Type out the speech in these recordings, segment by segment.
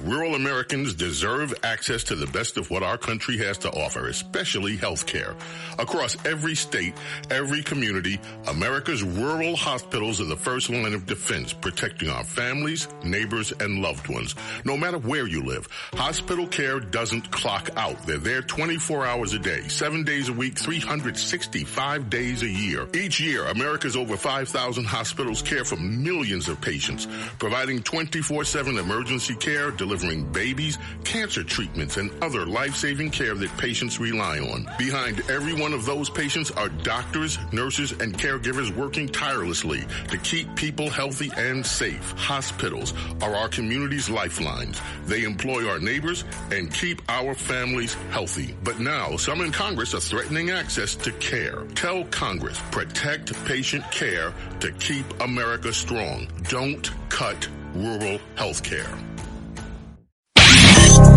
Rural Americans deserve access to the best of what our country has to offer, especially health care. Across every state, every community, America's rural hospitals are the first line of defense, protecting our families, neighbors, and loved ones. No matter where you live, hospital care doesn't clock out. They're there 24 hours a day, 7 days a week, 365 days a year. Each year, America's over 5,000 hospitals care for millions of patients, providing 24/7 emergency care, delivering babies, cancer treatments, and other life-saving care that patients rely on. Behind every one of those patients are doctors, nurses, and caregivers working tirelessly to keep people healthy and safe. Hospitals are our community's lifelines. They employ our neighbors and keep our families healthy. But now, some in Congress are threatening access to care. Tell Congress, protect patient care to keep America strong. Don't cut rural health care.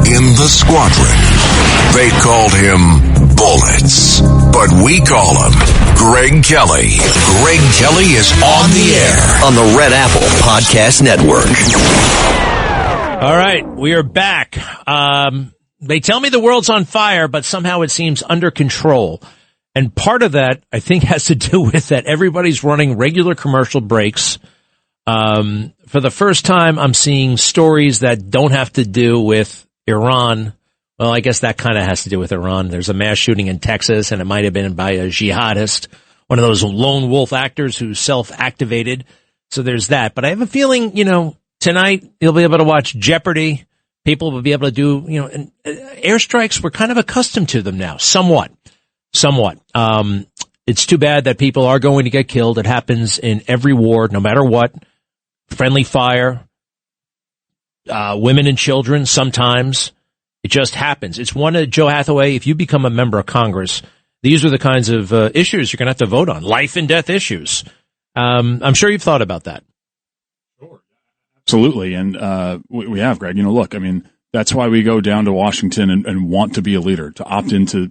In the squadron, they called him Bullets, but we call him Greg Kelly. Greg Kelly is on the air on the Red Apple Podcast Network. All right, we are back. They tell me the world's on fire, but somehow it seems under control. And part of that, I think, has to do with that everybody's running regular commercial breaks. For the first time, I'm seeing stories that don't have to do with Iran. Well, I guess that kind of has to do with Iran. There's a mass shooting in Texas, and it might have been by a jihadist, one of those lone wolf actors who self-activated. So there's that. But I have a feeling, tonight you'll be able to watch Jeopardy. People will be able to do, and airstrikes. We're kind of accustomed to them now, somewhat. It's too bad that people are going to get killed. It happens in every war, no matter what. Friendly fire. Women and children, sometimes. It just happens. It's one of Joe Hathaway, if you become a member of Congress, these are the kinds of issues you're going to have to vote on. Life and death issues. I'm sure you've thought about that. Sure. Absolutely. And we have, Greg. Look, that's why we go down to Washington and want to be a leader, to opt into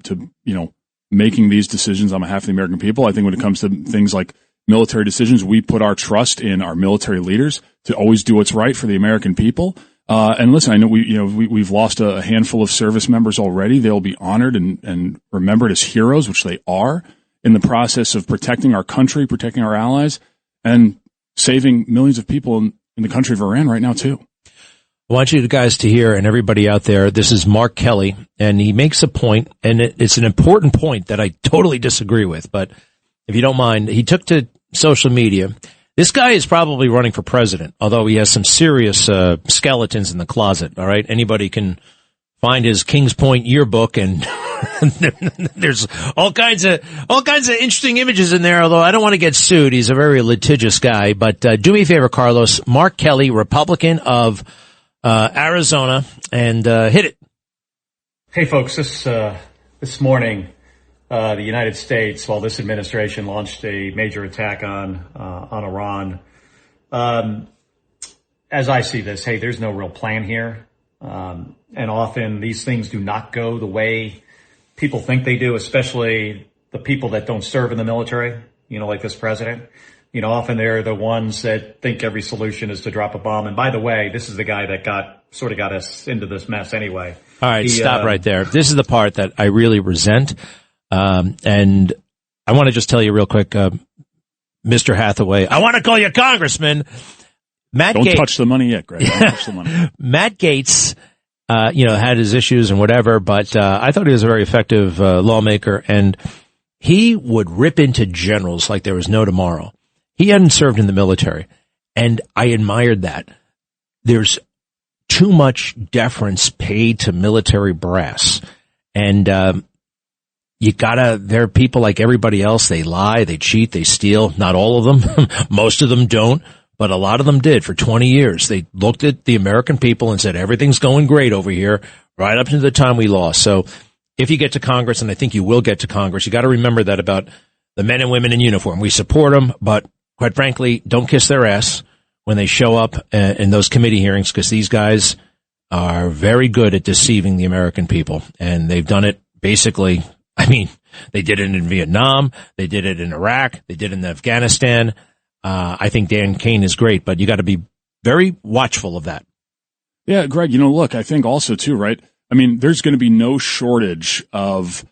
making these decisions on behalf of the American people. I think when it comes to things like military decisions, we put our trust in our military leaders to always do what's right for the American people. And listen, I know we've lost a handful of service members already. They'll be honored and remembered as heroes, which they are, in the process of protecting our country, protecting our allies, and saving millions of people in the country of Iran right now too. I want you guys to hear, and everybody out there, this is Mark Kelly, and he makes a point, and it's an important point that I totally disagree with, but if you don't mind, he took to social media. This guy is probably running for president, although he has some serious skeletons in the closet, all right? Anybody can find his Kings Point yearbook, and there's all kinds of interesting images in there, although I don't want to get sued. He's a very litigious guy, but do me a favor, Carlos. Mark Kelly, Republican of Arizona, and hit it. Hey, folks, this morning, the United States, while this administration launched a major attack on Iran, as I see this, hey, there's no real plan here. And often these things do not go the way people think they do, especially the people that don't serve in the military, like this president. Often they're the ones that think every solution is to drop a bomb. And by the way, this is the guy that got us into this mess anyway. All right, stop right there. This is the part that I really resent. And I want to just tell you real quick, Mr. Hathaway, I want to call you Congressman. Don't touch the money yet, Greg. Don't touch the money. Matt Gaetz, had his issues and whatever, but I thought he was a very effective lawmaker, and he would rip into generals like there was no tomorrow. He hadn't served in the military, and I admired that. There's too much deference paid to military brass, and there are people like everybody else. They lie, they cheat, they steal. Not all of them. Most of them don't, but a lot of them did for 20 years. They looked at the American people and said, everything's going great over here, right up to the time we lost. So if you get to Congress, and I think you will get to Congress, you got to remember that about the men and women in uniform. We support them, but quite frankly, don't kiss their ass when they show up in those committee hearings, because these guys are very good at deceiving the American people. And they've done it basically. They did it in Vietnam. They did it in Iraq. They did it in Afghanistan. I think Dan Kane is great, but you got to be very watchful of that. Yeah, Greg, look, I think also too, right? I mean, there's going to be no shortage of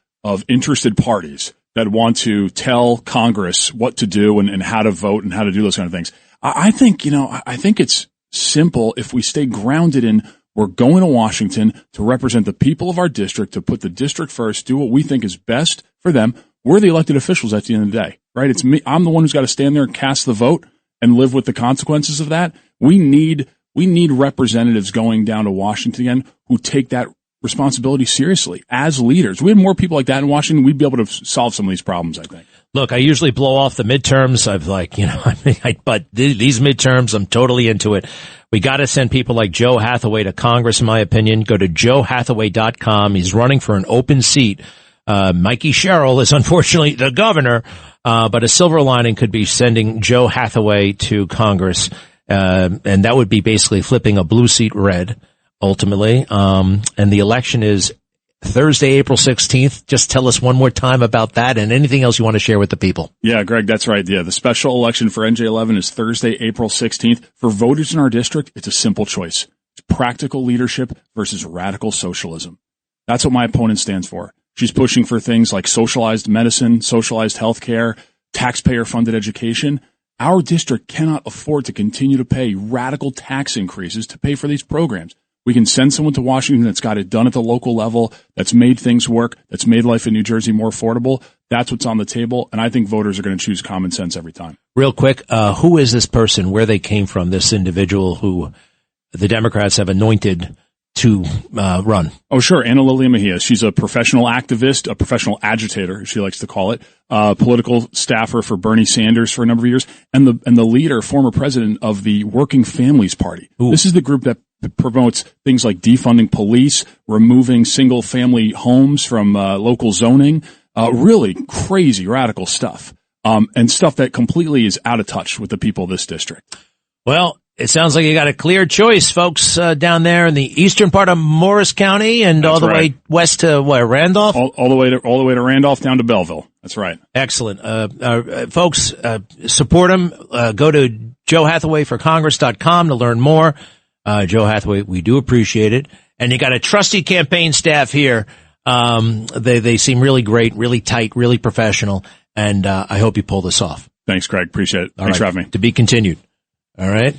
interested parties that want to tell Congress what to do and how to vote and how to do those kind of things. I think it's simple if we stay grounded in we're going to Washington to represent the people of our district, to put the district first, do what we think is best for them. We're the elected officials at the end of the day, right? It's me. I'm the one who's got to stand there and cast the vote and live with the consequences of that. We need representatives going down to Washington again who take that responsibility seriously as leaders. We had more people like that in Washington, we'd be able to solve some of these problems, I think. Look, I usually blow off the midterms. But these midterms, I'm totally into it. We got to send people like Joe Hathaway to Congress, in my opinion. Go to joehathaway.com. He's running for an open seat. Mikey Sherrill is unfortunately the governor, but a silver lining could be sending Joe Hathaway to Congress. And that would be basically flipping a blue seat red, ultimately. And the election is Thursday, April 16th. Just tell us one more time about that and anything else you want to share with the people. Yeah, Greg, that's right. Yeah, the special election for NJ11 is Thursday, April 16th. For voters in our district, it's a simple choice. It's practical leadership versus radical socialism. That's what my opponent stands for. She's pushing for things like socialized medicine, socialized healthcare, taxpayer-funded education. Our district cannot afford to continue to pay radical tax increases to pay for these programs. We can send someone to Washington that's got it done at the local level, that's made things work, that's made life in New Jersey more affordable. That's what's on the table, and I think voters are going to choose common sense every time. Real quick, who is this person, where they came from, this individual who the Democrats have anointed to run? Oh, sure. Ana Lilia Mejia. She's a professional activist, a professional agitator, as she likes to call it, political staffer for Bernie Sanders for a number of years, and the leader, former president of the Working Families Party. Ooh. This is the group that promotes things like defunding police, removing single-family homes from local zoning, really crazy, radical stuff, and stuff that completely is out of touch with the people of this district. Well, it sounds like you got a clear choice, folks, down there in the eastern part of Morris County and all the way west to Randolph? All the way to Randolph down to Belleville. That's right. Excellent. Folks, support him. Go to joehathawayforcongress.com to learn more. Joe Hathaway, we do appreciate it. And you got a trusty campaign staff here. They seem really great, really tight, really professional. And I hope you pull this off. Thanks, Greg. Appreciate it. Thanks for having me. To be continued. All right.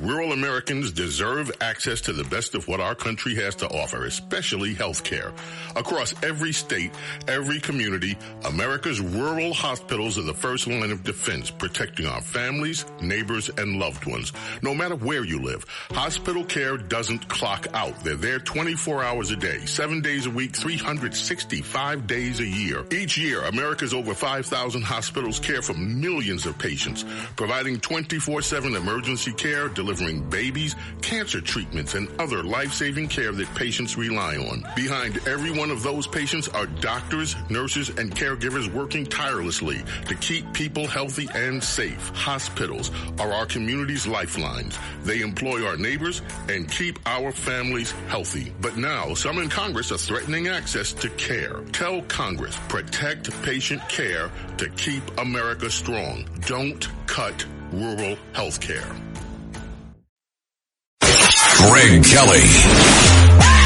Rural Americans deserve access to the best of what our country has to offer, especially health care. Across every state, every community, America's rural hospitals are the first line of defense, protecting our families, neighbors, and loved ones. No matter where you live, hospital care doesn't clock out. They're there 24 hours a day, 7 days a week, 365 days a year. Each year, America's over 5,000 hospitals care for millions of patients, providing 24/7 emergency care, delivering babies, cancer treatments, and other life-saving care that patients rely on. Behind every one of those patients are doctors, nurses, and caregivers working tirelessly to keep people healthy and safe. Hospitals are our community's lifelines. They employ our neighbors and keep our families healthy. But now, some in Congress are threatening access to care. Tell Congress, protect patient care to keep America strong. Don't cut rural health care. Greg Kelly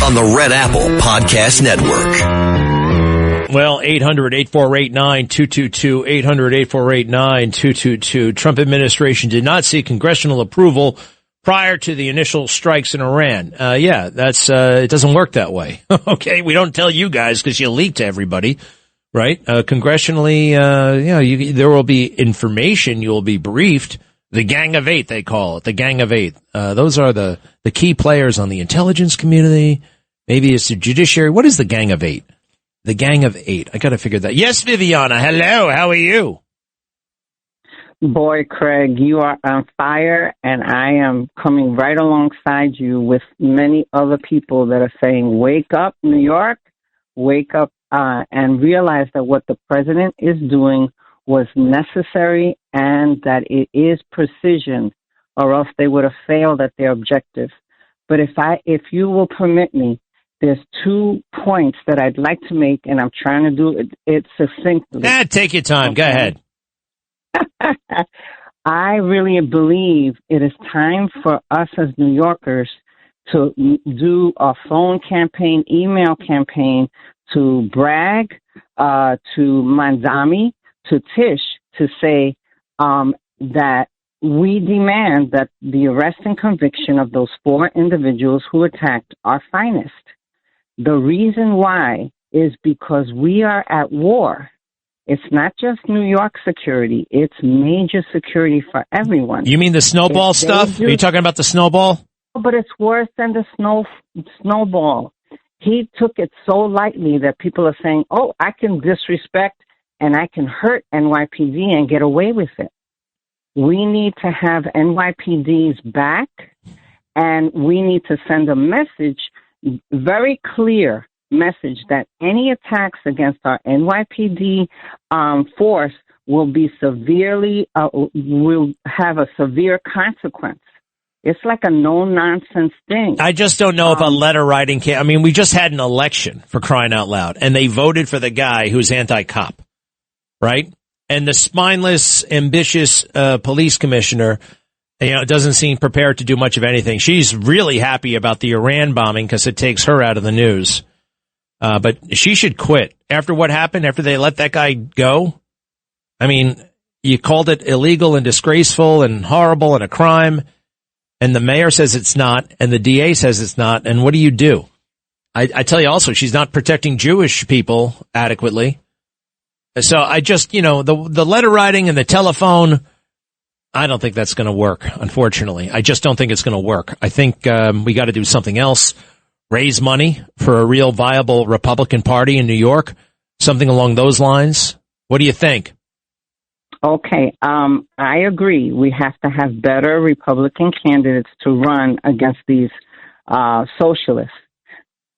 on the Red Apple Podcast Network. Well, 800-848-9222, 800-848-9222. Trump administration did not seek congressional approval prior to the initial strikes in Iran. That's it doesn't work that way. Okay, we don't tell you guys because you leak to everybody, right? Congressionally, there will be information. You will be briefed. The Gang of Eight, they call it. The Gang of Eight. Those are the key players on the intelligence community. Maybe it's the judiciary. What is the Gang of Eight? The Gang of Eight. I got to figure that. Yes, Viviana. Hello. How are you? Boy, Craig, you are on fire, and I am coming right alongside you with many other people that are saying, wake up, New York, wake up, and realize that what the president is doing was necessary and that it is precision, or else they would have failed at their objective. But if you will permit me, there's 2 points that I'd like to make, and I'm trying to do it succinctly. Take your time. Go ahead. I really believe it is time for us as New Yorkers to do a phone campaign, email campaign to Bragg, to Mamdani, to Tish, to say that we demand that the arrest and conviction of those 4 individuals who attacked our finest. The reason why is because we are at war. It's not just New York security. It's major security for everyone. You mean the snowball stuff? Are you talking about the snowball? But it's worse than the snowball. He took it so lightly that people are saying, oh, I can disrespect and I can hurt NYPD and get away with it. We need to have NYPDs back, and we need to send a message, very clear message, that any attacks against our NYPD force will be will have a severe consequence. It's like a no-nonsense thing. I just don't know if a letter writing I mean, we just had an election, for crying out loud, and they voted for the guy who's anti-cop, right? And the spineless, ambitious police commissioner, doesn't seem prepared to do much of anything. She's really happy about the Iran bombing because it takes her out of the news. But she should quit. After what happened, after they let that guy go, I mean, you called it illegal and disgraceful and horrible and a crime, and the mayor says it's not, and the DA says it's not, and what do? I tell you also, she's not protecting Jewish people adequately. So I just, the letter writing and the telephone, I don't think that's going to work, unfortunately. I just don't think it's going to work. I think we got to do something else. Raise money for a real viable Republican Party in New York, something along those lines. What do you think? Okay, I agree. We have to have better Republican candidates to run against these socialists.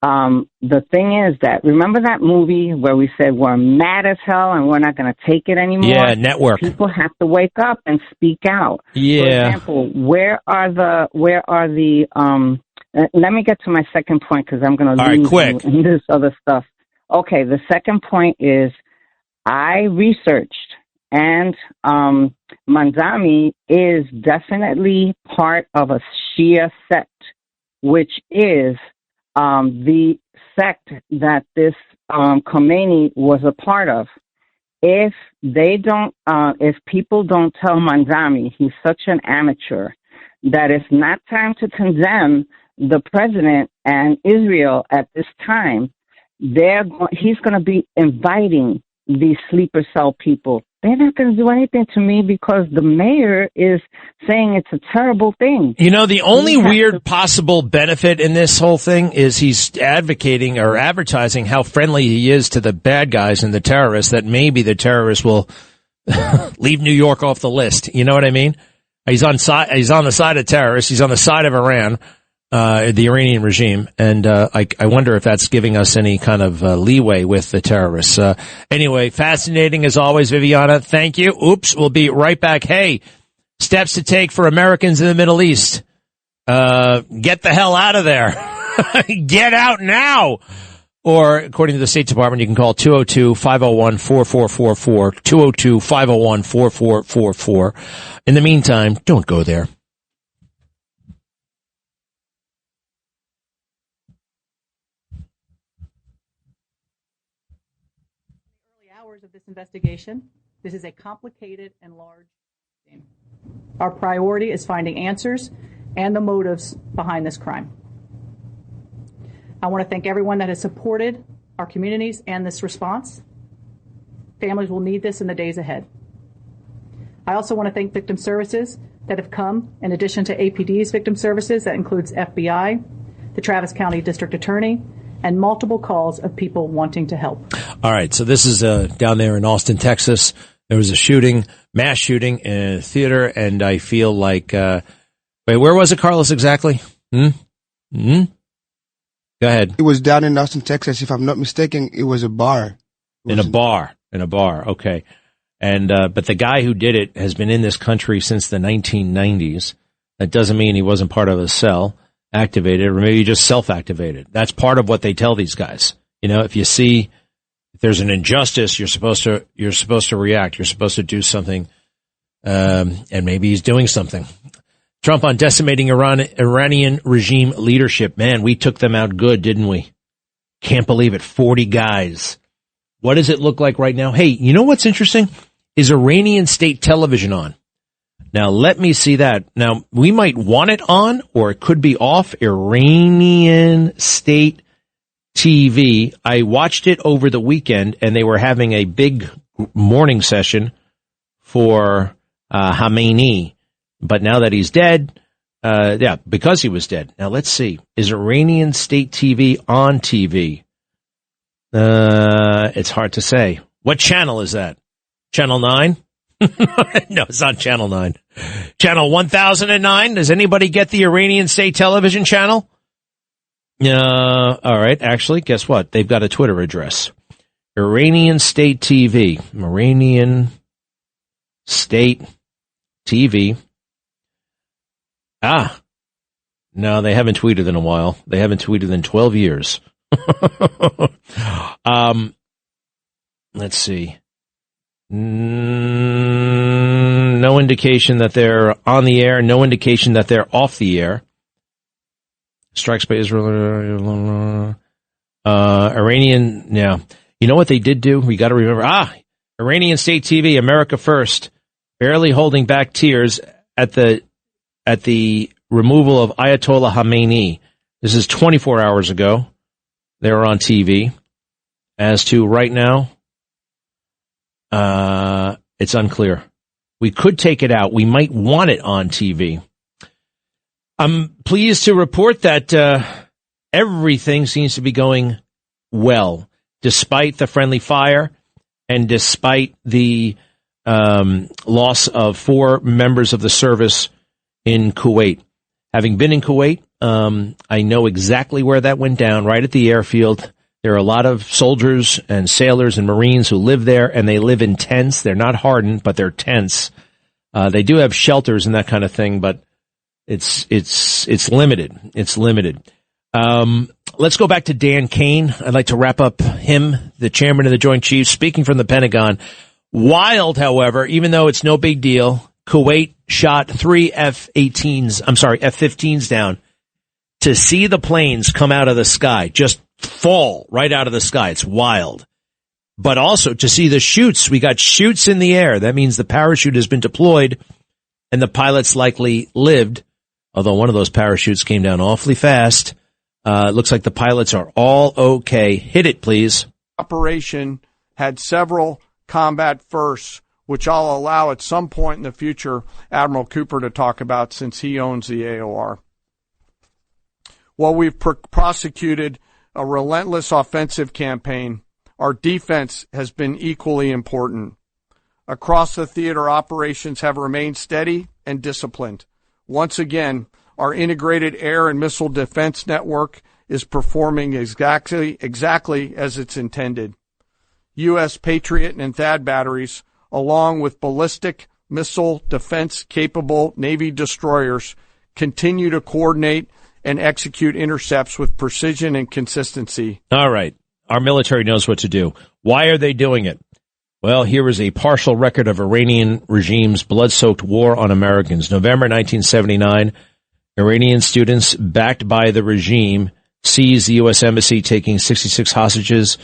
The thing is that, remember that movie where we said we're mad as hell and we're not going to take it anymore? Yeah, Network. People have to wake up and speak out. Yeah. For example, where are the let me get to my second point because I'm going to lose quick. in this other stuff. Okay, the second point is I researched, and Mamdani is definitely part of a Shia sect, which is the sect that this Khomeini was a part of. If people don't tell Mamdani, he's such an amateur, that it's not time to condemn the president and Israel at this time, he's going to be inviting these sleeper cell people. They're not going to do anything to me because the mayor is saying it's a terrible thing. The only weird possible benefit in this whole thing is he's advocating or advertising how friendly he is to the bad guys and the terrorists, that maybe the terrorists will leave New York off the list. You know what I mean? He's on the side of terrorists. He's on the side of Iran. The Iranian regime, and I wonder if that's giving us any kind of leeway with the terrorists. Anyway, fascinating as always, Viviana. Thank you. Oops, we'll be right back. Hey, steps to take for Americans in the Middle East. Get the hell out of there. Get out now. Or, according to the State Department, you can call 202-501-4444, 202-501-4444. In the meantime, don't go there. Of this investigation, this is a complicated and large game. Our priority is finding answers and the motives behind this crime. I want to thank everyone that has supported our communities and this response. Families will need this in the days ahead. I also want to thank victim services that have come in addition to APD's victim services. That includes FBI, the Travis County District Attorney, and multiple calls of people wanting to help. All right, so this is down there in Austin, Texas. There was a mass shooting in a theater, and I feel like, wait, where was it, Carlos, exactly? Go ahead. It was down in Austin, Texas. If I'm not mistaken, it was a bar. In a bar, okay. And but the guy who did it has been in this country since the 1990s. That doesn't mean he wasn't part of a cell. Activated, or maybe just self-activated. That's part of what they tell these guys. If there's an injustice, you're supposed to react. You're supposed to do something And maybe he's doing something. Trump on decimating Iranian regime leadership. Man, we took them out good, didn't we? Can't believe it. 40 guys. What does it look like right now? Hey, you know what's interesting? Is Iranian state television on? Now, let me see that. Now, we might want it on, or it could be off. Iranian state TV. I watched it over the weekend, and they were having a big morning session for Khamenei. But now that he's dead, because he was dead. Now, let's see. Is Iranian state TV on TV? It's hard to say. What channel is that? Channel 9? No, it's not Channel 9. Channel 1009? Does anybody get the Iranian state television channel? All right. Actually, guess what? They've got a Twitter address. Iranian state TV. Iranian state TV. No, they haven't tweeted in a while. They haven't tweeted in 12 years. Let's see. No indication that they're on the air. No indication that they're off the air. Strikes by Israel. Iranian. Yeah. You know what they did do? We got to remember. Iranian state TV, America First, barely holding back tears at the removal of Ayatollah Khamenei. This is 24 hours ago. They were on TV. As to right now, it's unclear. We could take it out. We might want it on TV. I'm pleased to report that everything seems to be going well, despite the friendly fire and despite the loss of 4 members of the service in Kuwait. Having been in Kuwait, I know exactly where that went down, right at the airfield. There are a lot of soldiers and sailors and Marines who live there, and they live in tents. They're not hardened, but they're tents. They do have shelters and that kind of thing, but it's limited. It's limited. Let's go back to Dan Kane. I'd like to wrap up him, the chairman of the Joint Chiefs, speaking from the Pentagon. Wild, however, even though it's no big deal, Kuwait shot 3 F-15s down. To see the planes come out of the sky, just fall right out of the sky. It's wild. But also to see the chutes. We got chutes in the air. That means the parachute has been deployed and the pilots likely lived, although one of those parachutes came down awfully fast. It looks like the pilots are all okay. Hit it, please. Operation had several combat firsts, which I'll allow at some point in the future Admiral Cooper to talk about since he owns the AOR. While we've prosecuted a relentless offensive campaign, our defense has been equally important. Across the theater, operations have remained steady and disciplined. Once again, our integrated air and missile defense network is performing exactly as it's intended. U.S. Patriot and THAAD batteries, along with ballistic missile defense-capable Navy destroyers, continue to coordinate and execute intercepts with precision and consistency. All right. Our military knows what to do. Why are they doing it? Well, here is a partial record of Iranian regime's blood-soaked war on Americans. November 1979, Iranian students backed by the regime seized the U.S. Embassy, taking 66 hostages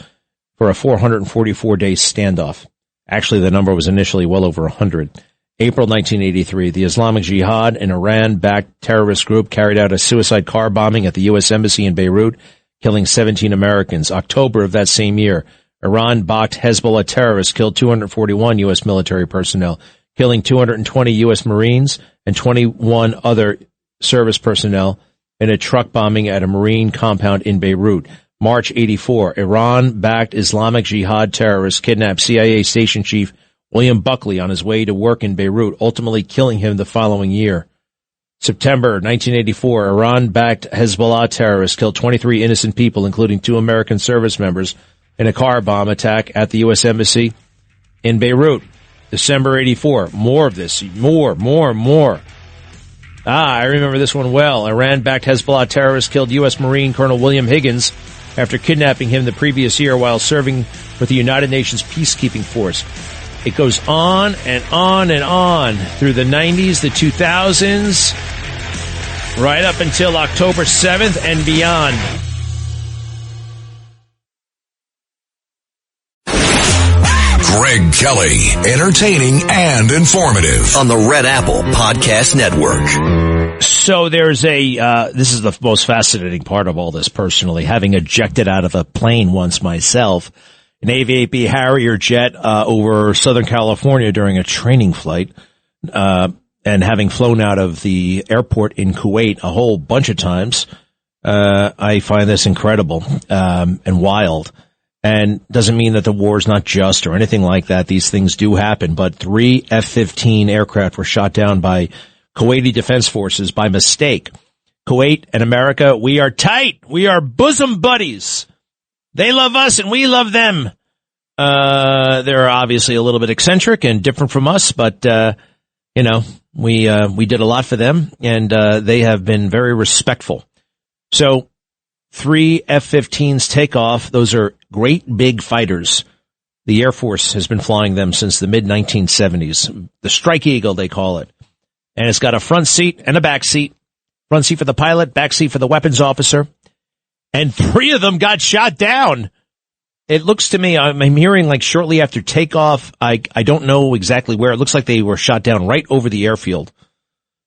for a 444-day standoff. Actually, the number was initially well over 100. April 1983, the Islamic Jihad, an Iran-backed terrorist group, carried out a suicide car bombing at the U.S. Embassy in Beirut, killing 17 Americans. October of that same year, Iran-backed Hezbollah terrorists killed 241 U.S. military personnel, killing 220 U.S. Marines and 21 other service personnel in a truck bombing at a Marine compound in Beirut. March 84, Iran-backed Islamic Jihad terrorists kidnapped CIA station chief William Buckley on his way to work in Beirut, ultimately killing him the following year. September 1984, Iran-backed Hezbollah terrorists killed 23 innocent people, including 2 American service members, in a car bomb attack at the U.S. Embassy in Beirut. December 84, more of this, more. I remember this one well. Iran-backed Hezbollah terrorists killed U.S. Marine Colonel William Higgins after kidnapping him the previous year while serving with the United Nations peacekeeping force. It goes on and on and on through the 90s, the 2000s, right up until October 7th and beyond. Greg Kelly, entertaining and informative on the Red Apple Podcast Network. So there's this is the most fascinating part of all this personally, having ejected out of a plane once myself, an AVP Harrier jet over Southern California during a training flight, and having flown out of the airport in Kuwait a whole bunch of times. I find this incredible and wild. And doesn't mean that the war is not just or anything like that. These things do happen. But 3 F-15 aircraft were shot down by Kuwaiti Defense Forces by mistake. Kuwait and America, we are tight. We are bosom buddies. They love us and we love them. They're obviously a little bit eccentric and different from us, but, we did a lot for them and, they have been very respectful. So 3 F-15s take off. Those are great big fighters. The Air Force has been flying them since the mid-1970s. The Strike Eagle, they call it. And it's got a front seat and a back seat. Front seat for the pilot, back seat for the weapons officer. And 3 of them got shot down. It looks to me, I'm hearing like shortly after takeoff, I don't know exactly where. It looks like they were shot down right over the airfield.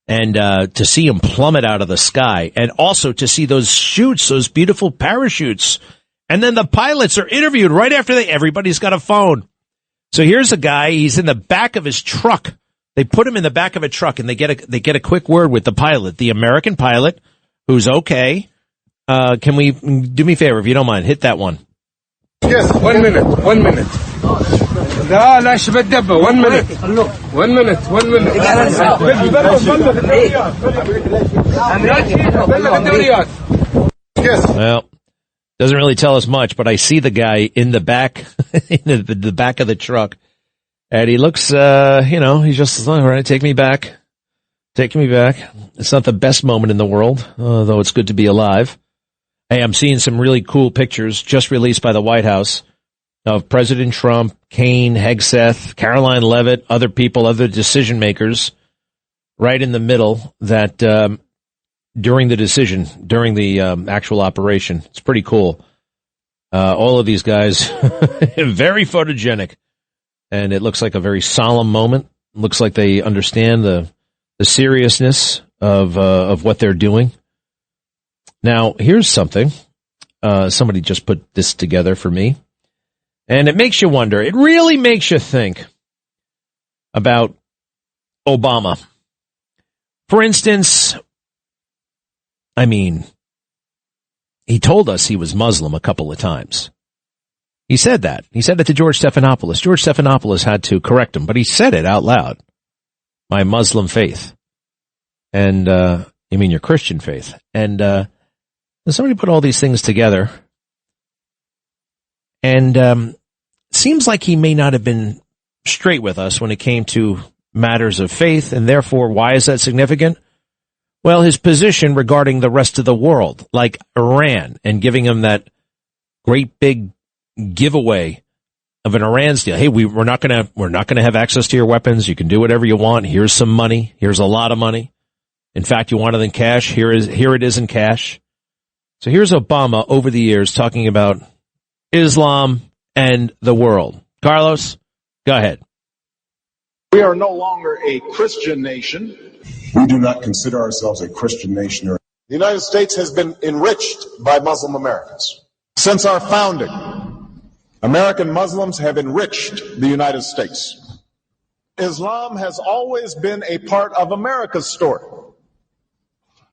And to see them plummet out of the sky. And also to see those chutes, those beautiful parachutes. And then the pilots are interviewed right after everybody's got a phone. So here's a guy, he's in the back of his truck. They put him in the back of a truck and they get a quick word with the pilot, the American pilot, who's okay. Can we do me a favor, if you don't mind, hit that one. Yes, 1 minute. 1 minute. لا لا شبه دبه 1 minute 1 minute 1 minute Yes. Well, doesn't really tell us much, but I see the guy in the back, in the back of the truck, and he looks, he's just, all right, take me back. It's not the best moment in the world, though it's good to be alive. Hey, I'm seeing some really cool pictures just released by the White House of President Trump, Kane, Hegseth, Caroline Leavitt, other people, other decision makers, right in the middle that during the actual operation. It's pretty cool. All of these guys, very photogenic. And it looks like a very solemn moment. It looks like they understand the seriousness of what they're doing. Now, here's something. Somebody just put this together for me. And it makes you wonder. It really makes you think about Obama. For instance, he told us he was Muslim a couple of times. He said that. He said it to George Stephanopoulos. George Stephanopoulos had to correct him, but he said it out loud. My Muslim faith. And, you mean your Christian faith. And, somebody put all these things together. And seems like he may not have been straight with us when it came to matters of faith, and therefore, why is that significant? Well, his position regarding the rest of the world, like Iran, and giving him that great big giveaway of an Iran deal. Hey, we're not gonna have access to your weapons. You can do whatever you want. Here's some money. Here's a lot of money. In fact, you want it in cash. Here it is in cash. So here's Obama over the years talking about Islam and the world. Carlos, go ahead. We are no longer a Christian nation. We do not consider ourselves a Christian nation. The United States has been enriched by Muslim Americans. Since our founding, American Muslims have enriched the United States. Islam has always been a part of America's story.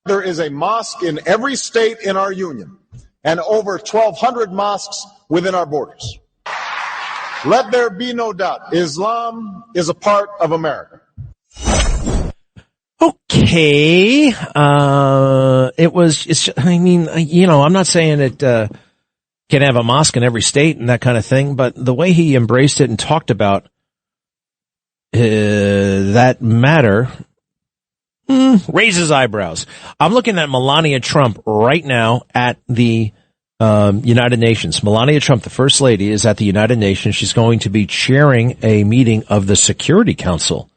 There is a mosque in every state in our union and over 1,200 mosques within our borders. Let there be no doubt, Islam is a part of America. Okay. I'm not saying it can have a mosque in every state and that kind of thing, but the way he embraced it and talked about that matter raises eyebrows. I'm looking at Melania Trump right now at the United Nations. Melania Trump, the First Lady, is at the United Nations. She's going to be chairing a meeting of the Security Council.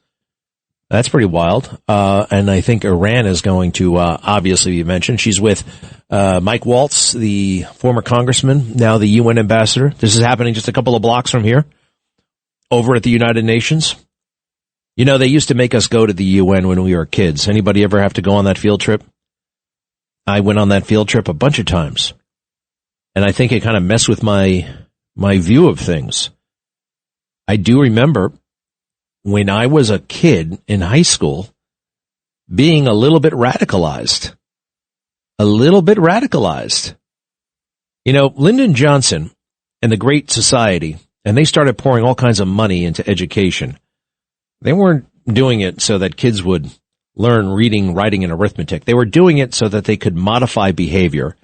That's pretty wild. And I think Iran is going to obviously be mentioned. She's with Mike Waltz, the former congressman, now the UN ambassador. This is happening just a couple of blocks from here, over at the United Nations. You know, they used to make us go to the UN when we were kids. Anybody ever have to go on that field trip? I went on that field trip a bunch of times. And I think it kind of messed with my view of things. I do remember when I was a kid in high school being a little bit radicalized. You know, Lyndon Johnson and the Great Society, and they started pouring all kinds of money into education. They weren't doing it so that kids would learn reading, writing, and arithmetic. They were doing it so that they could modify behavior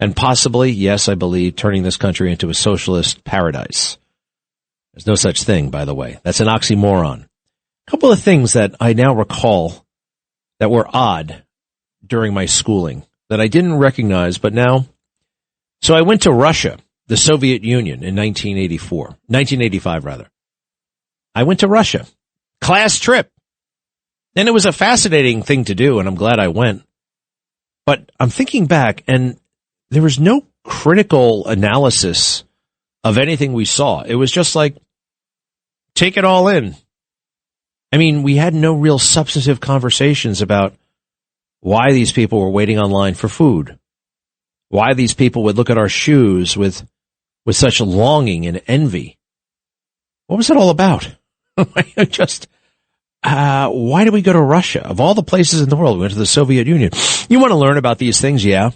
and possibly, yes, I believe, turning this country into a socialist paradise. There's no such thing, by the way. That's an oxymoron. A couple of things that I now recall that were odd during my schooling that I didn't recognize, but now. So I went to Russia, the Soviet Union, in 1985 rather. I went to Russia. Class trip. And it was a fascinating thing to do, and I'm glad I went. But I'm thinking back, and there was no critical analysis of anything we saw. It was just like, take it all in. I mean, we had no real substantive conversations about why these people were waiting online for food, why these people would look at our shoes with such longing and envy. What was it all about? Why did we go to Russia? Of all the places in the world, we went to the Soviet Union. You want to learn about these things, yeah.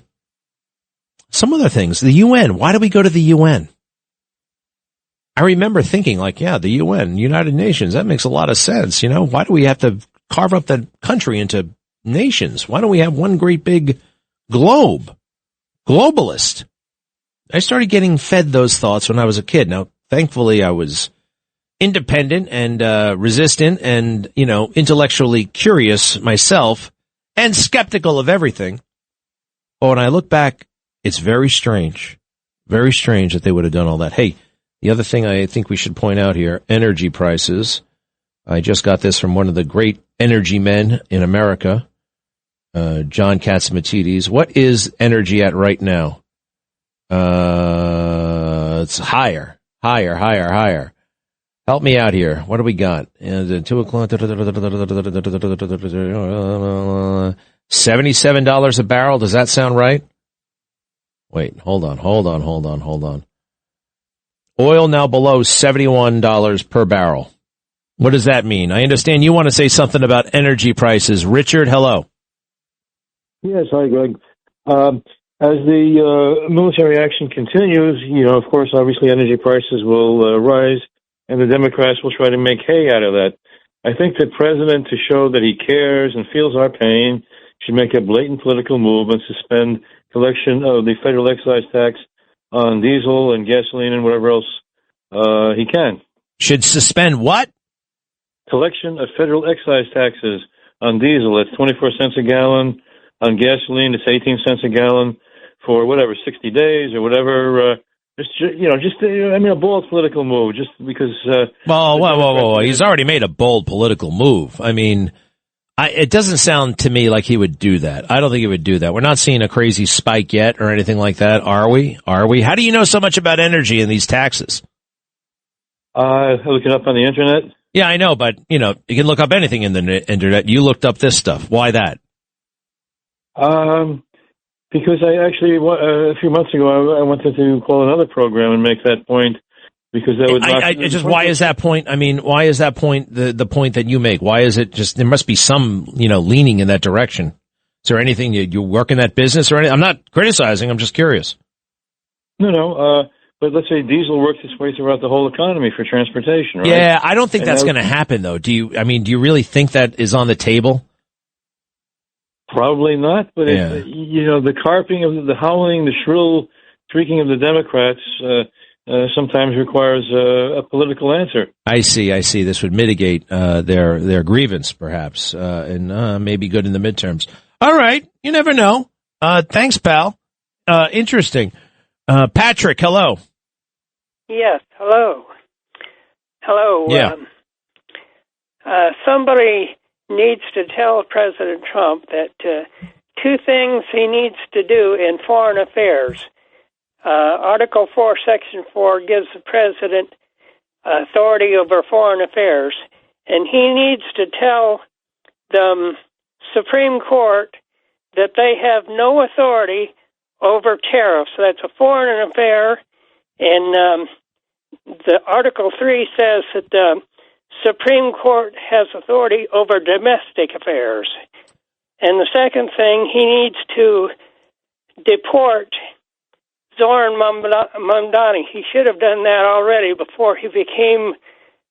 Some other things. The UN. Why did we go to the UN? I remember thinking like, yeah, the UN, United Nations, that makes a lot of sense. You know, why do we have to carve up the country into nations? Why don't we have one great big globe? Globalist. I started getting fed those thoughts when I was a kid. Now, thankfully, I was independent and resistant and, you know, intellectually curious myself and skeptical of everything. But when I look back, it's very strange that they would have done all that. Hey, the other thing I think we should point out here, energy prices. I just got this from one of the great energy men in America, John Catsimatidis. What is energy at right now? It's higher. Help me out here. What do we got? And 2 o'clock, $77 a barrel. Does that sound right? Wait, hold on. Oil now below $71 per barrel. What does that mean? I understand you want to say something about energy prices. Richard, hello. Yes, hi, Greg. As the military action continues, you know, of course, obviously energy prices will rise, and the Democrats will try to make hay out of that. I think the president, to show that he cares and feels our pain, should make a blatant political move and suspend collection of the federal excise tax on diesel and gasoline and whatever else he can. Should suspend what? Collection of federal excise taxes on diesel. It's 24 cents a gallon. On gasoline, it's 18 cents a gallon for whatever, 60 days or whatever. A bold political move, just because. Whoa. He's already made a bold political move. I mean, it doesn't sound to me like he would do that. I don't think he would do that. We're not seeing a crazy spike yet or anything like that, are we? How do you know so much about energy and these taxes? Look it up on the internet. Yeah, I know, but, you know, you can look up anything in the internet. You looked up this stuff. Why that? Because I actually, a few months ago, I wanted to call another program and make that point, because that would why is that point? I mean, why is that point the point that you make? Why is it just, there must be some, you know, leaning in that direction. Is there anything you work in that business or anything? I'm not criticizing. I'm just curious. No. But let's say diesel works its way throughout the whole economy for transportation, right? Yeah, I don't think that's going to happen, though. Do you really think that is on the table? Probably not, but yeah. The carping of the howling, the shrill shrieking of the Democrats sometimes requires a political answer. I see. This would mitigate their grievance, perhaps, and maybe good in the midterms. All right, you never know. Thanks, pal. Interesting. Patrick, hello. Yes, hello. Hello. Yeah. Somebody needs to tell President Trump that two things he needs to do in foreign affairs. Article 4, Section 4 gives the president authority over foreign affairs, and he needs to tell the Supreme Court that they have no authority over tariffs. That's a foreign affair, and the Article 3 says that the Supreme Court has authority over domestic affairs. And the second thing, he needs to deport Zoran Mamdani. He should have done that already before he became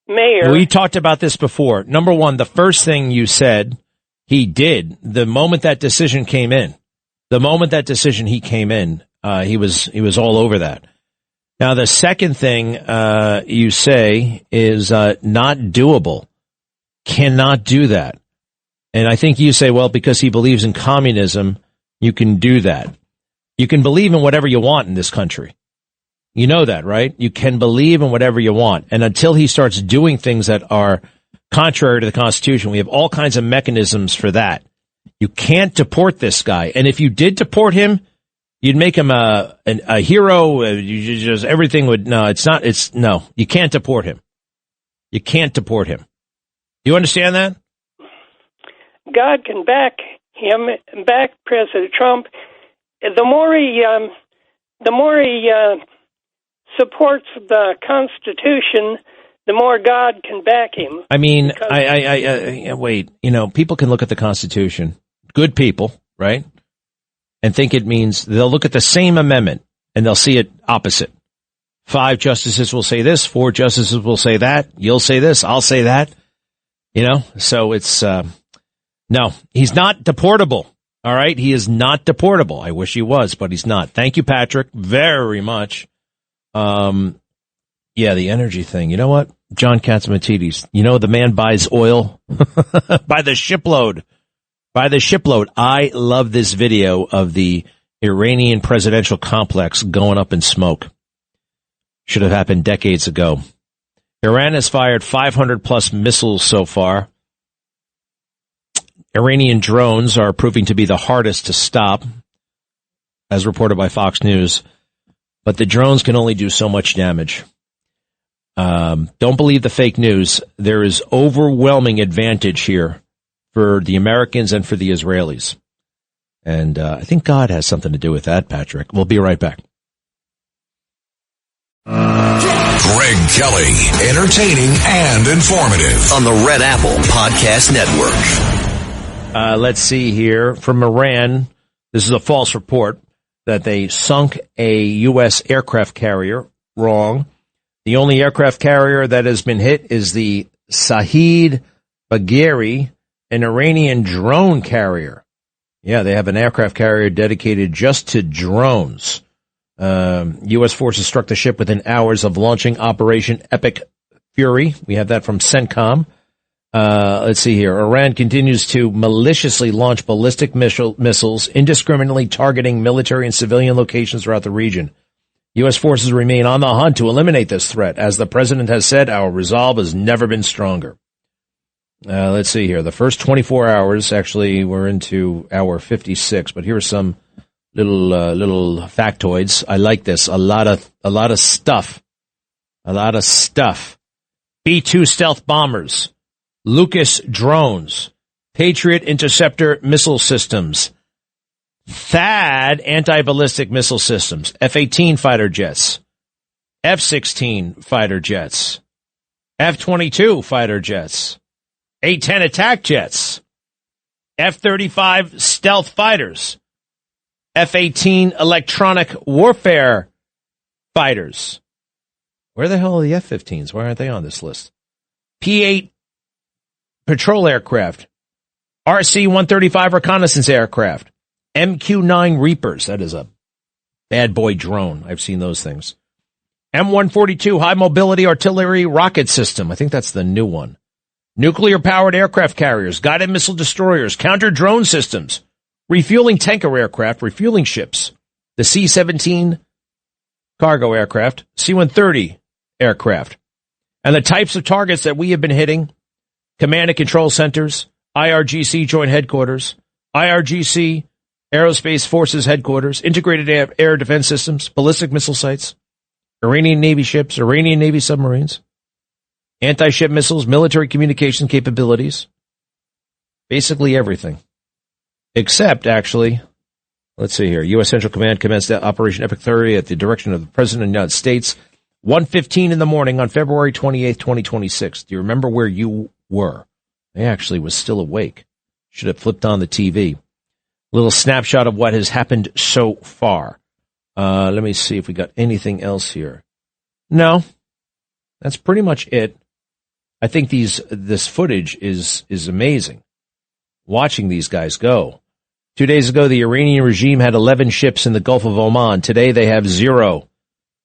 mayor. We talked about this before. Number one, the first thing you said, he did. The moment that decision came in, he came in, he was all over that. Now, the second thing you say is not doable. Cannot do that. And I think you say, well, because he believes in communism, you can do that. You can believe in whatever you want in this country. You know that, right? You can believe in whatever you want. And until he starts doing things that are contrary to the Constitution, we have all kinds of mechanisms for that. You can't deport this guy. And if you did deport him, you'd make him a hero. You just everything would no. You can't deport him. You can't deport him. Do you understand that? God can back him, back President Trump. The more he supports the Constitution, the more God can back him. I mean, I wait. You know, people can look at the Constitution, good people, right? And think it means they'll look at the same amendment and they'll see it opposite. 5 justices will say this, 4 justices will say that. You'll say this, I'll say that. You know, so it's, no, he's not deportable. All right. He is not deportable. I wish he was, but he's not. Thank you, Patrick, very much. Yeah, the energy thing. You know what? John Catsimatidis, you know, the man buys oil by the shipload. By the shipload. I love this video of the Iranian presidential complex going up in smoke. Should have happened decades ago. Iran has fired 500 plus missiles so far. Iranian drones are proving to be the hardest to stop, as reported by Fox News. But the drones can only do so much damage. Don't believe the fake news. There is overwhelming advantage here for the Americans and for the Israelis. And I think God has something to do with that, Patrick. We'll be right back. Greg Kelly, entertaining and informative on the Red Apple Podcast Network. Let's see here. From Iran, this is a false report that they sunk a U.S. aircraft carrier. Wrong. The only aircraft carrier that has been hit is the Sahid Bagheri, an Iranian drone carrier. Yeah, they have an aircraft carrier dedicated just to drones. U.S. forces struck the ship within hours of launching Operation Epic Fury. We have that from CENTCOM. Let's see here. Iran continues to maliciously launch ballistic missiles, indiscriminately targeting military and civilian locations throughout the region. U.S. forces remain on the hunt to eliminate this threat. As the president has said, our resolve has never been stronger. Let's see here. The first 24 hours, actually, we're into hour 56, but here are some little factoids. I like this. A lot of stuff. B-2 stealth bombers, Lucas drones, Patriot interceptor missile systems, THAAD anti-ballistic missile systems, F-18 fighter jets, F-16 fighter jets, F-22 fighter jets, A-10 attack jets, F-35 stealth fighters, F-18 electronic warfare fighters. Where the hell are the F-15s? Why aren't they on this list? P-8 patrol aircraft, RC-135 reconnaissance aircraft, MQ-9 Reapers. That is a bad boy drone. I've seen those things. M142 high mobility artillery rocket system. I think that's the new one. Nuclear powered aircraft carriers, guided missile destroyers, counter drone systems, refueling tanker aircraft, refueling ships, the C-17 cargo aircraft, C-130 aircraft. And the types of targets that we have been hitting, command and control centers, IRGC Joint Headquarters, IRGC Aerospace Forces Headquarters, Integrated Air Defense Systems, ballistic missile sites, Iranian Navy ships, Iranian Navy submarines, anti-ship missiles, military communication capabilities, basically everything. Except, actually, let's see here, U.S. Central Command commenced Operation Epic 30 at the direction of the President of the United States, 1:15 in the morning on February 28th, 2026. Do you remember where you were? I actually was still awake. Should have flipped on the TV. Little snapshot of what has happened so far. Let me see if we got anything else here. No, that's pretty much it. I think this footage is amazing. Watching these guys go. 2 days ago, the Iranian regime had 11 ships in the Gulf of Oman. Today, they have 0.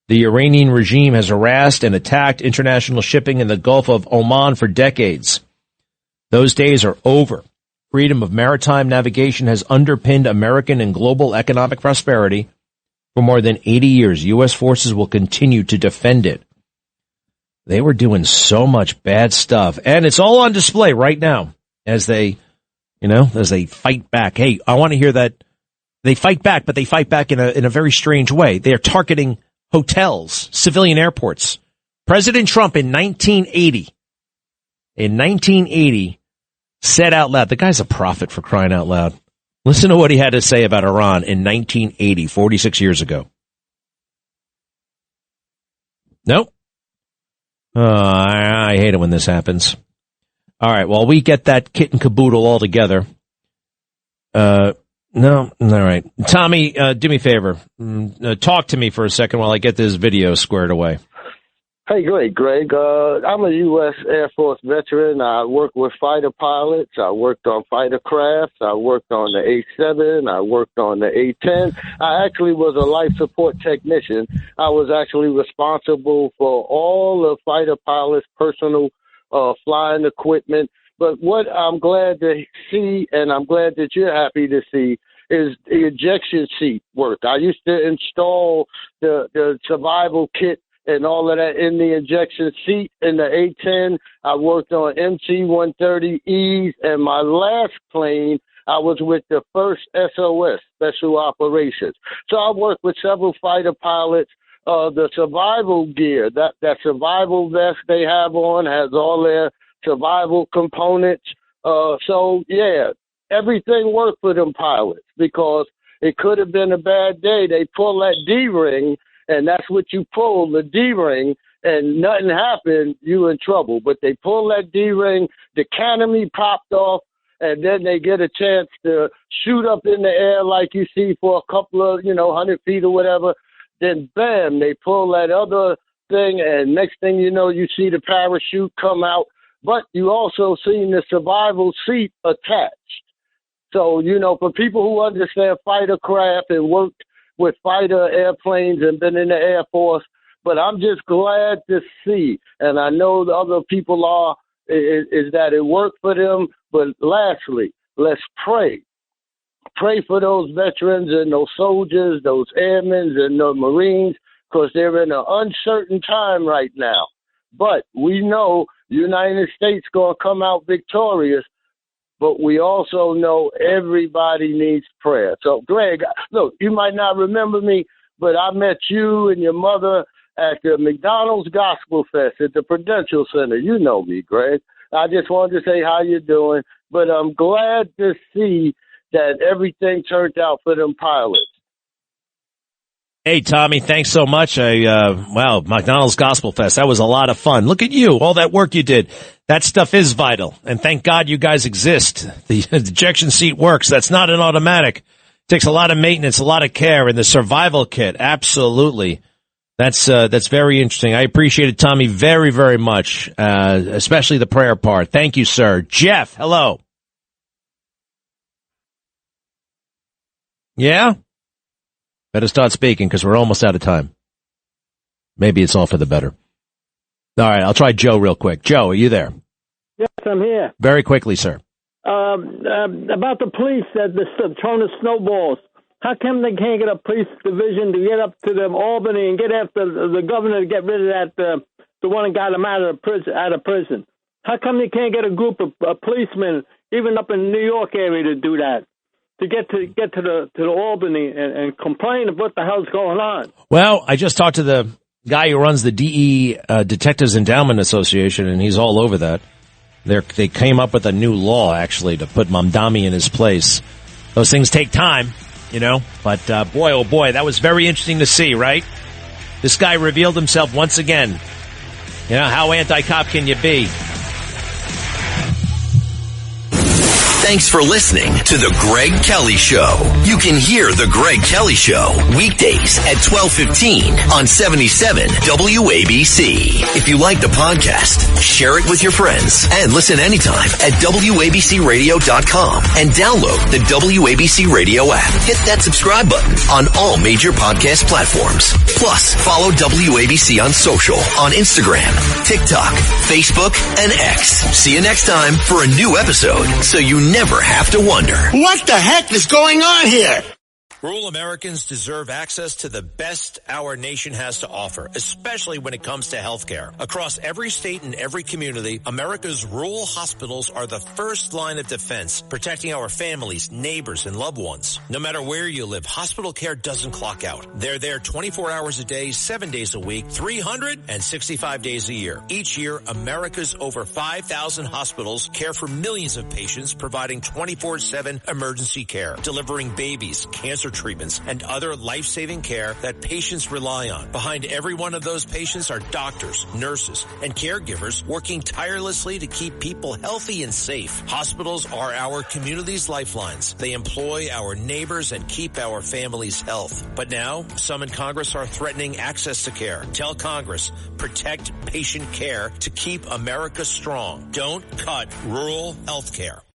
The Iranian regime has harassed and attacked international shipping in the Gulf of Oman for decades. Those days are over. Freedom of maritime navigation has underpinned American and global economic prosperity for more than 80 years. U.S. forces will continue to defend it. They were doing so much bad stuff, and it's all on display right now as they fight back. Hey, I want to hear that they fight back, but they fight back in a very strange way. They are targeting hotels, civilian airports. President Trump in 1980 said out loud, the guy's a prophet, for crying out loud. Listen to what he had to say about Iran in 1980, 46 years ago. Nope. I hate it when this happens. All right, well, we get that kit and caboodle all together. No, all right. Tommy, do me a favor. Talk to me for a second while I get this video squared away. Hey, great, Greg. I'm a U.S. Air Force veteran. I worked with fighter pilots. I worked on fighter crafts. I worked on the A-7. I worked on the A-10. I actually was a life support technician. I was actually responsible for all the fighter pilots' personal flying equipment. But what I'm glad to see, and I'm glad that you're happy to see, is the ejection seat work. I used to install the survival kit and all of that in the ejection seat in the A-10. I worked on MC-130Es, and my last plane, I was with the first SOS, Special Operations. So I worked with several fighter pilots. The survival gear, that survival vest they have on has all their survival components. So, yeah, everything worked for them pilots because it could have been a bad day. They pull that D-ring, and that's what you pull, the D-ring, and nothing happened, you in trouble. But they pull that D-ring, the canopy popped off, and then they get a chance to shoot up in the air like you see for a couple of, 100 feet or whatever. Then, bam, they pull that other thing, and next thing you know, you see the parachute come out. But you also seen the survival seat attached. So, for people who understand fighter craft and worked with fighter airplanes and been in the Air Force, but I'm just glad to see, and I know the other people are, is that it worked for them. But lastly, let's pray. Pray for those veterans and those soldiers, those airmen and the Marines, because they're in an uncertain time right now. But we know the United States going to come out victorious, but we also know everybody needs prayer. So, Greg, look, you might not remember me, but I met you and your mother at the McDonald's Gospel Fest at the Prudential Center. You know me, Greg. I just wanted to say how you're doing, but I'm glad to see that everything turned out for them pilots. Hey, Tommy, thanks so much. Wow, McDonald's Gospel Fest. That was a lot of fun. Look at you, all that work you did. That stuff is vital. And thank God you guys exist. The ejection seat works. That's not an automatic. It takes a lot of maintenance, a lot of care. And the survival kit, absolutely. That's very interesting. I appreciate it, Tommy, very, very much, especially the prayer part. Thank you, sir. Jeff, hello. Yeah? Better start speaking because we're almost out of time. Maybe it's all for the better. All right, I'll try Joe real quick. Joe, are you there? Yes, I'm here. Very quickly, sir. About the police that thrown the snowballs. How come they can't get a police division to get up to them Albany and get after the governor to get rid of that the one that got him out of prison? How come they can't get a group of policemen even up in the New York area to do that? To get to the Albany and complain of what the hell's going on? Well, I just talked to the guy who runs the DE Detectives Endowment Association, and he's all over that. They came up with a new law, actually, to put Mamdani in his place. Those things take time, you know, but boy, oh boy, that was very interesting to see, right? This guy revealed himself once again. You know, how anti-cop can you be? Thanks for listening to The Greg Kelly Show. You can hear The Greg Kelly Show weekdays at 12:15 on 77 WABC. If you like the podcast, share it with your friends and listen anytime at WABCRadio.com and download the WABC Radio app. Hit that subscribe button on all major podcast platforms. Plus, follow WABC on social on Instagram, TikTok, Facebook, and X. See you next time for a new episode so you never have to wonder. What the heck is going on here? Rural Americans deserve access to the best our nation has to offer, especially when it comes to healthcare. Across every state and every community, America's rural hospitals are the first line of defense, protecting our families, neighbors, and loved ones. No matter where you live, hospital care doesn't clock out. They're there 24 hours a day, 7 days a week, 365 days a year. Each year, America's over 5,000 hospitals care for millions of patients, providing 24/7 emergency care, delivering babies, cancer treatments, and other life-saving care that patients rely on. Behind every one of those patients are doctors, nurses, and caregivers working tirelessly to keep people healthy and safe. Hospitals are our community's lifelines. They employ our neighbors and keep our families' health. But now, some in Congress are threatening access to care. Tell Congress, protect patient care to keep America strong. Don't cut rural health care.